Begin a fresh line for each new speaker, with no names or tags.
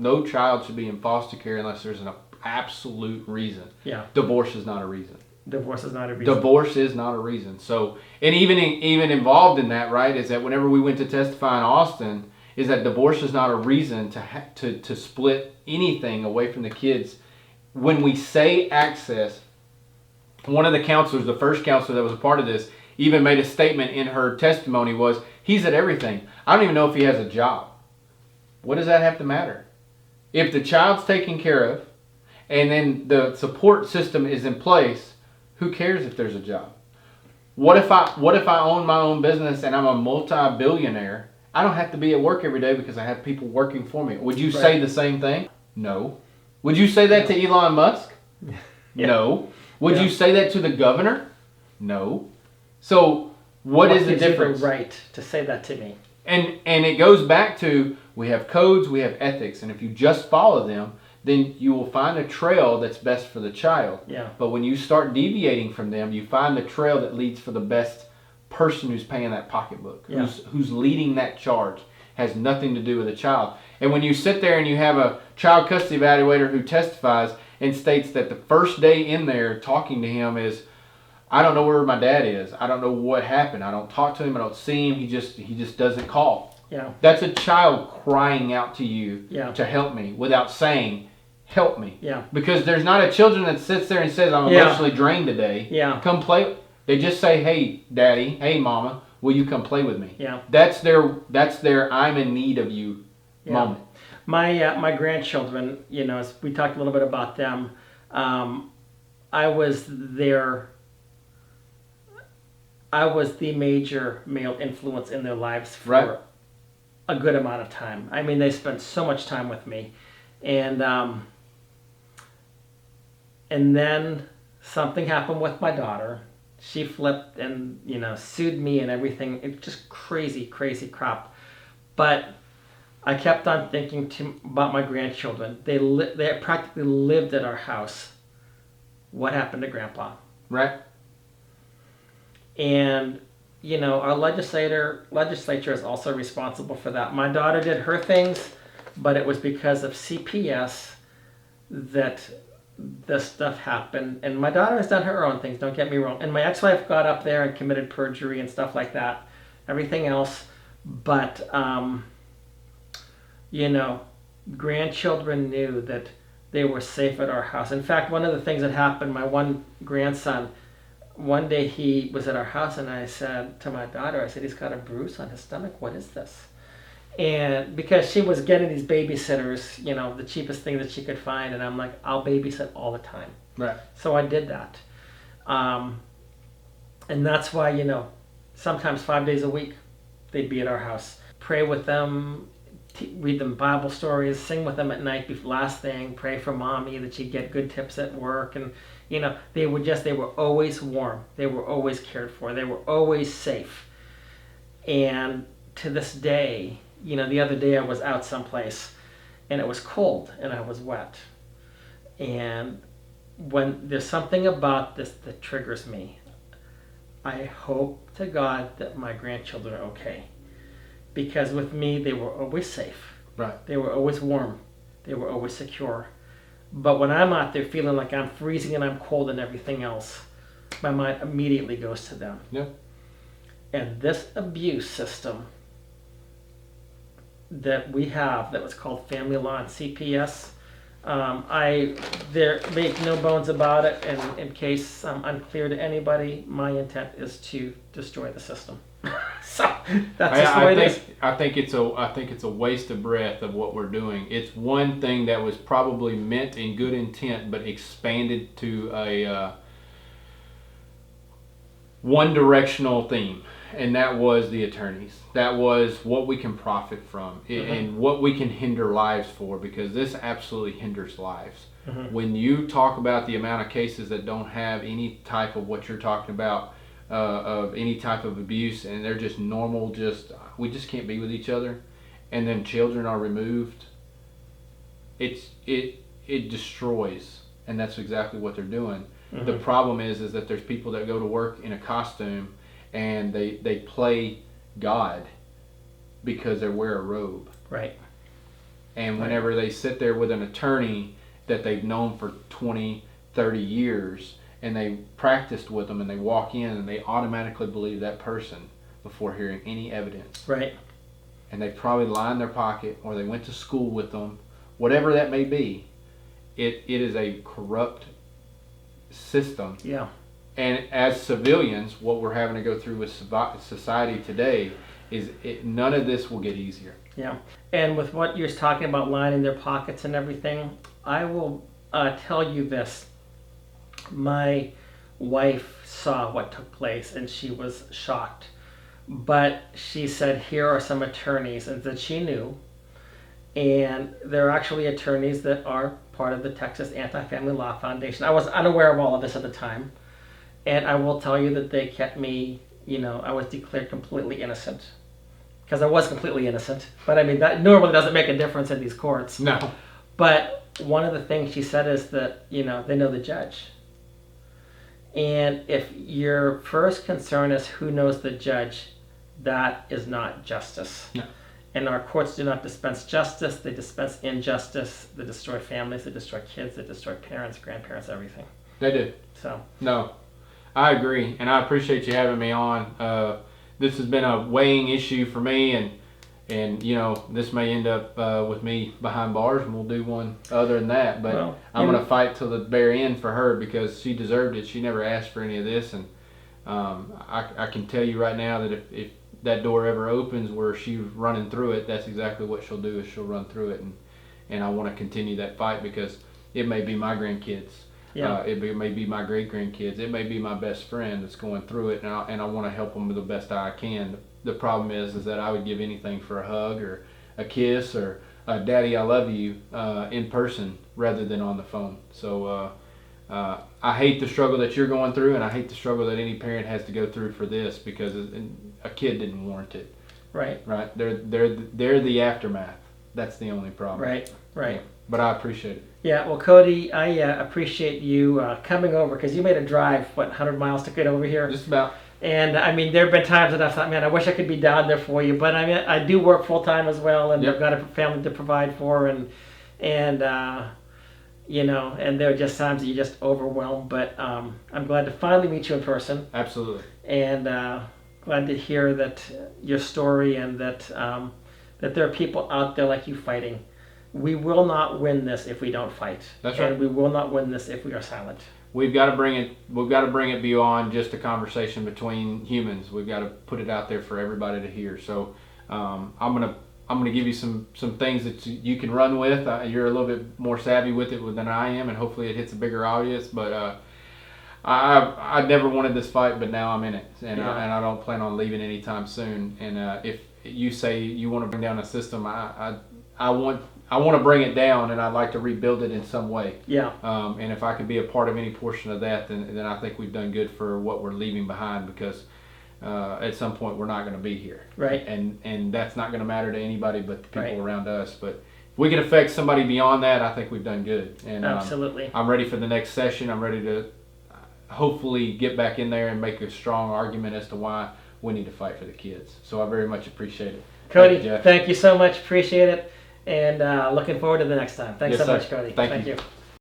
No child should be in foster care unless there's an absolute reason.
Yeah.
Divorce is not a reason.
Divorce is not a reason.
Divorce is not a reason. So, and even involved in that, right, is that whenever we went to testify in Austin, is that divorce is not a reason to split anything away from the kids. When we say access, one of the counselors, the first counselor that was a part of this, even made a statement in her testimony was, he's at everything. I don't even know if he has a job. What does that have to matter? If the child's taken care of and then the support system is in place, who cares if there's a job? What if I own my own business and I'm a multi-billionaire? I don't have to be at work every day because I have people working for me. Would you say the same thing? No. Would you say that to Elon Musk? Yeah. No. Would you say that to the governor? No. So what is the difference?
The right to say that to me.
And it goes back to, we have codes, we have ethics, and if you just follow them, then you will find a trail that's best for the child.
Yeah.
But when you start deviating from them, you find the trail that leads for the best person who's paying that pocketbook, who's leading that charge, has nothing to do with the child. And when you sit there and you have a child custody evaluator who testifies and states that the first day in there talking to him is, I don't know where my dad is. I don't know what happened. I don't talk to him. I don't see him. He just doesn't call.
Yeah.
That's a child crying out to you to help me without saying, help me.
Yeah.
Because there's not a children that sits there and says, I'm emotionally drained today.
Yeah.
Come play. They just say, hey, daddy, hey, mama, will you come play with me?
Yeah.
That's their I'm in need of you moment.
My grandchildren, we talked a little bit about them. I was the major male influence in their lives for a good amount of time. I mean, they spent so much time with me. And then something happened with my daughter. She flipped and, sued me and everything. It's just crazy, crazy crap. But I kept on thinking about my grandchildren. They practically lived at our house. What happened to Grandpa?
Right.
And, our legislature is also responsible for that. My daughter did her things, but it was because of CPS that this stuff happened. And my daughter has done her own things, don't get me wrong. And my ex-wife got up there and committed perjury and stuff like that. Everything else. But, grandchildren knew that they were safe at our house. In fact, one of the things that happened, my one grandson, one day he was at our house and I said to my daughter, he's got a bruise on his stomach. What is this? And because she was getting these babysitters, the cheapest thing that she could find. And I'm like, I'll babysit all the time.
Right.
So I did that. And that's why, sometimes 5 days a week, they'd be at our house. Pray with them, read them Bible stories, sing with them at night before last thing, pray for mommy that she'd get good tips at work. And, they were always warm. They were always cared for. They were always safe. And to this day, the other day I was out someplace and it was cold and I was wet. And when there's something about this that triggers me, I hope to God that my grandchildren are okay. Because with me, they were always safe.
Right.
They were always warm. They were always secure. But when I'm out there feeling like I'm freezing and I'm cold and everything else, my mind immediately goes to them.
Yeah. And
this abuse system that we have, that was called family law and CPS, there make no bones about it. And in case I'm unclear to anybody, my intent is to destroy the system. So that's just the way it is.
I think it's a waste of breath of what we're doing. It's one thing that was probably meant in good intent, but expanded to a one-directional theme, and that was the attorneys. That was what we can profit from and what we can hinder lives for, because this absolutely hinders lives. When you talk about the amount of cases that don't have any type of what you're talking about, of any type of abuse, and they're just normal, we just can't be with each other, and then children are removed, it destroys, and that's exactly what they're doing. The problem is that there's people that go to work in a costume and they play God because they wear a robe.
Right.
And whenever they sit there with an attorney that they've known for 20, 30 years, and they practiced with them, and they walk in and they automatically believe that person before hearing any evidence.
Right.
And they probably lined their pocket, or they went to school with them, whatever that may be. It is a corrupt system.
Yeah.
And as civilians, what we're having to go through with society today is none of this will get easier.
Yeah. And with what you're talking about lining their pockets and everything, I will tell you this. My wife saw what took place and she was shocked. But she said, here are some attorneys, and that she knew. And they're actually attorneys that are part of the Texas Anti-Family Law Foundation. I was unaware of all of this at the time. And I will tell you that they kept me, I was declared completely innocent. Because I was completely innocent. But I mean, that normally doesn't make a difference in these courts.
No.
But one of the things she said is that, they know the judge. And if your first concern is who knows the judge, that is not justice.
No.
And our courts do not dispense justice. They dispense injustice. They destroy families. They destroy kids. They destroy parents, grandparents, everything.
They do.
So.
No, I agree. And I appreciate you having me on. This has been a weighing issue for me, and this may end up with me behind bars, and we'll do one other than that. But
Well,
I'm going to fight till the very end for her, because she deserved it. She never asked for any of this, and I can tell you right now that if that door ever opens where she's running through it, that's exactly what she'll do, is she'll run through it. And I want to continue that fight, because it may be my grandkids.
Yeah.
It may be my great-grandkids. It may be my best friend that's going through it, and I want to help them the best I can. The problem is that I would give anything for a hug or a kiss or a "Daddy, I love you" in person rather than on the phone. So I hate the struggle that you're going through, and I hate the struggle that any parent has to go through for this, because a kid didn't warrant it.
Right.
Right. They're the aftermath. That's the only problem.
Right. Right.
But I appreciate it.
Yeah. Well, Cody, I appreciate you coming over, because you made a drive, 100 miles to get over here.
Just about.
And I mean, there have been times that I've thought, man, I wish I could be down there for you. But I mean, I do work full time as well, and
Yep.
I've got a family to provide for, and and there are just times that you're just overwhelmed. But I'm glad to finally meet you in person,
Absolutely.
and glad to hear that your story, and that that there are people out there like you fighting. We will not win this if we don't fight.
That's right.
And we will not win this if we are silent.
We've got to bring it beyond just a conversation between humans. We've got to put it out there for everybody to hear. So I'm gonna give you some things that you can run with. You're a little bit more savvy with it than I am, and hopefully it hits a bigger audience. But I never wanted this fight, but now I'm in it, and I don't plan on leaving anytime soon. And if you say you want to bring down a system, I want to bring it down, and I'd like to rebuild it in some way.
Yeah.
And if I could be a part of any portion of that, then I think we've done good for what we're leaving behind, because at some point we're not going to be here.
Right.
And that's not going to matter to anybody but the people
Right.
around us. But if we can affect somebody beyond that, I think we've done good. And
Absolutely.
I'm ready for the next session. I'm ready to hopefully get back in there and make a strong argument as to why we need to fight for the kids. So I very much appreciate it.
Cody,
Thank you, Jeff.
thank you so much. Appreciate it. And looking forward to the next time. Thanks
Yes,
so
sir.
much, Cody.
Thank you.
you.